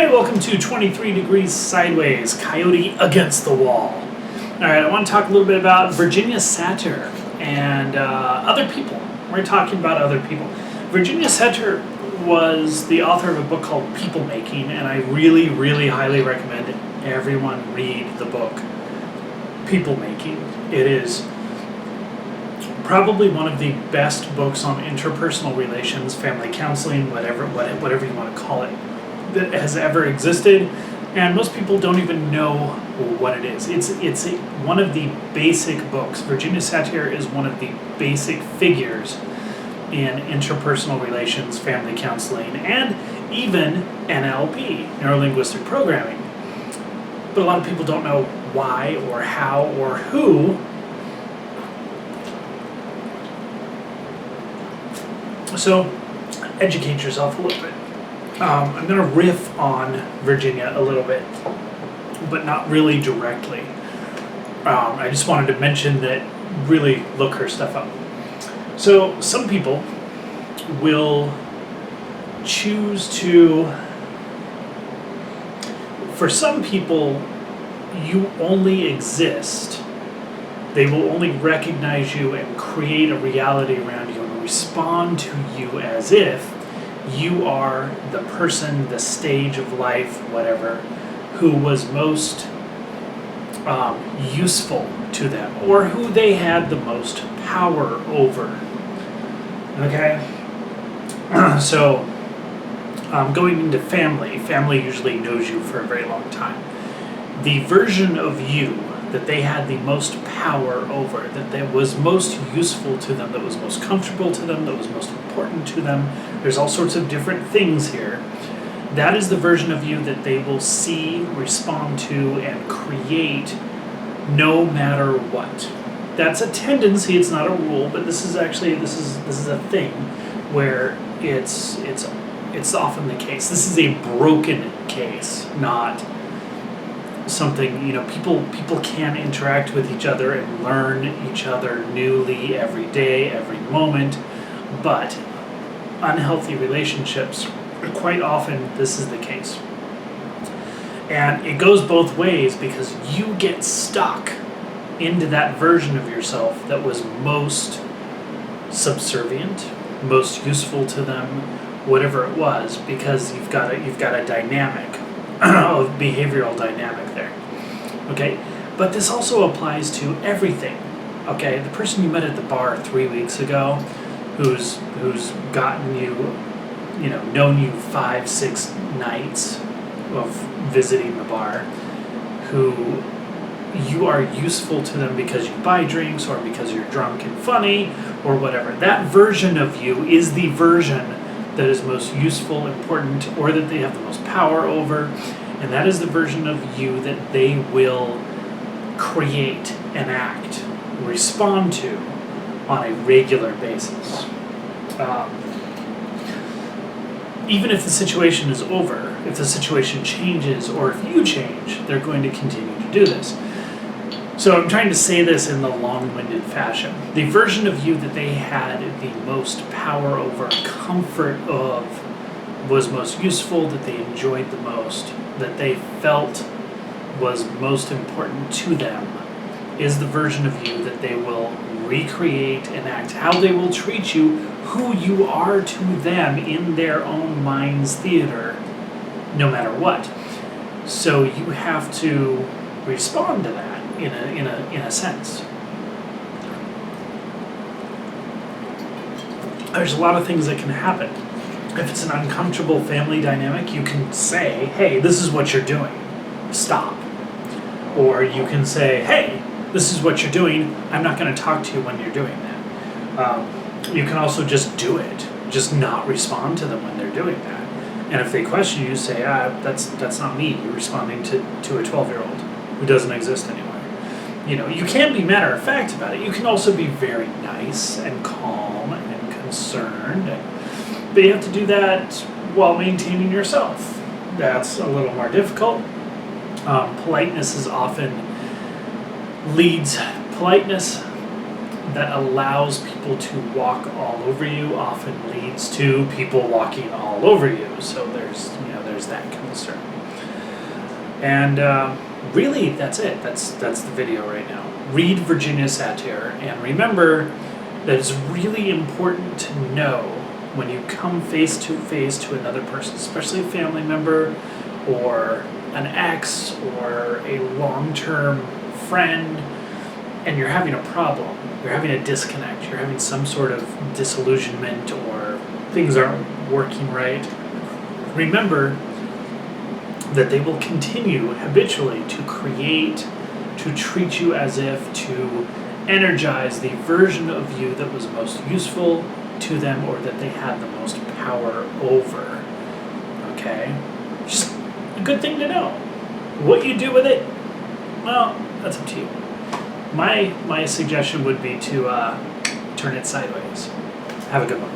Hey, welcome to 23 Degrees Sideways, Coyote Against the Wall. Alright, I want to talk a little bit about Virginia Satir and other people. We're talking about other people. Virginia Satir was the author of a book called People Making, and I really, really highly recommend everyone read the book People Making. It is probably one of the best books on interpersonal relations, family counseling, whatever you want to call it, that has ever existed, and most people don't even know what it is. It's one of the basic books. Virginia Satir is one of the basic figures in interpersonal relations, family counseling, and even NLP, neuro-linguistic programming. But a lot of people don't know why or how or who. So educate yourself a little bit. I'm going to riff on Virginia a little bit, but not really directly. I just wanted to mention that really look her stuff up. So some people will choose to, for some people, you only exist. They will only recognize you and create a reality around you and respond to you as if you are the person, the stage of life, whatever, who was most useful to them, or who they had the most power over. Okay? So, going into family usually knows you for a very long time. The version of you that they had the most power over, that was most useful to them, that was most comfortable to them, that was most important to them. There's all sorts of different things here. That is the version of you that they will see, respond to, and create no matter what. That's a tendency, it's not a rule, but this is a thing where it's often the case. This is a broken case, not something, people can interact with each other and learn each other newly every day, every moment, but unhealthy relationships, quite often this is the case. And it goes both ways because you get stuck into that version of yourself that was most subservient, most useful to them, whatever it was, because you've got a dynamic of behavioral dynamic there. Okay? But this also applies to everything. Okay? The person you met at the bar 3 weeks ago, who's gotten you, known you 5-6 nights of visiting the bar, who you are useful to them because you buy drinks or because you're drunk and funny or whatever. That version of you is the version that is most useful, important, or that they have the most power over, and that is the version of you that they will create, enact, respond to on a regular basis. Even if the situation is over, if the situation changes, or if you change, they're going to continue to do this. So I'm trying to say this in the long-winded fashion. The version of you that they had the most power over, comfort of, was most useful, that they enjoyed the most, that they felt was most important to them, is the version of you that they will recreate, enact, how they will treat you, who you are to them in their own mind's theater, no matter what. So you have to respond to that in a sense. There's a lot of things that can happen. If it's an uncomfortable family dynamic, you can say, hey, this is what you're doing. Stop. Or you can say, hey, this is what you're doing. I'm not going to talk to you when you're doing that. You can also just do it. Just not respond to them when they're doing that. And if they question you, say, that's not me. You're responding to a 12-year-old who doesn't exist anymore. You can be matter of fact about it. You can also be very nice and calm and concerned. But you have to do that while maintaining yourself. That's a little more difficult. Politeness politeness that allows people to walk all over you often leads to people walking all over you. So there's is that concern. And really, that's it. That's the video right now. Read Virginia Satir, and remember that it's really important to know when you come face to face to another person, especially a family member or an ex or a long-term friend, and you're having a problem, you're having a disconnect, you're having some sort of disillusionment or things aren't working right, remember that they will continue habitually to create, to treat you as if, to energize the version of you that was most useful to them or that they had the most power over. Okay? Just a good thing to know. What you do with it, well, that's up to you. My suggestion would be to turn it sideways. Have a good one.